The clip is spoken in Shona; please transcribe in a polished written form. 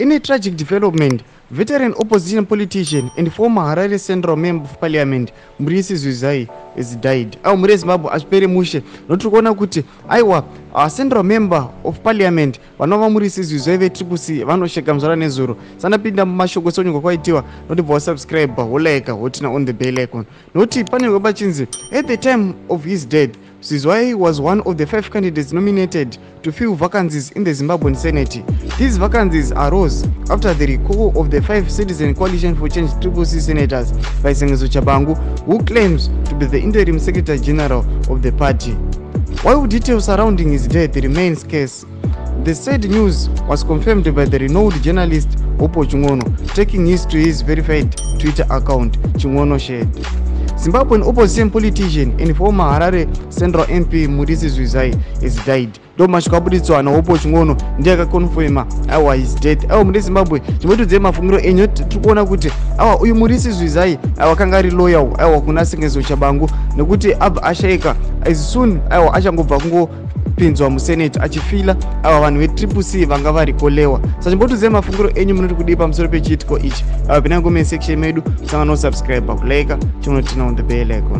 In a tragic development, veteran opposition politician and former Harare Central Member of Parliament Murisi Zwizai has died. Muri Zimbabwe achipere mushe notiri kuona kuti aiwa Central Member of Parliament vanova Murisi Zwizai veTCC vanosheka muzvara nezuro. Sanapinda mumashoko sonyuka kwaitiwa notibva wasubscribe wolaika wotina on the bell icon. Noti panenge pachinzi at the time of his death Zwizai was one of the 5 candidates nominated to fill vacancies in the Zimbabwean Senate. These vacancies arose after the recall of the 5 Citizen Coalition for Change CCC senators by YaTshabangu, who claims to be the interim Secretary General of the party. While details surrounding his death remain scarce, the said news was confirmed by the renowned journalist Opo Chingono, taking his to his verified Twitter account, Chingono shared. Zimbabwean opposition politician and former Harare Central MP Murisi Zwizai has died. Domashkabuditswa na Opo Chingono ndiye akakonfirma awa his death. Awa muri Zimbabwe chimotudze mafungiro enyu tikuona kuti awa uyu Murisi Zwizai awa kanga ari loyal awa kuna YaTshabangu nekuti abva ashaika as soon awa achangobva kungopinzwa musenate achifila awa vanhu veTCC vanga varikolewa. Saka chimbotudze mafungiro enyu munoti kudii pamusoro pechiitiko ichi. Awa pinanga comment section medu sanga no subscribe kulike chinotina on the bell icon.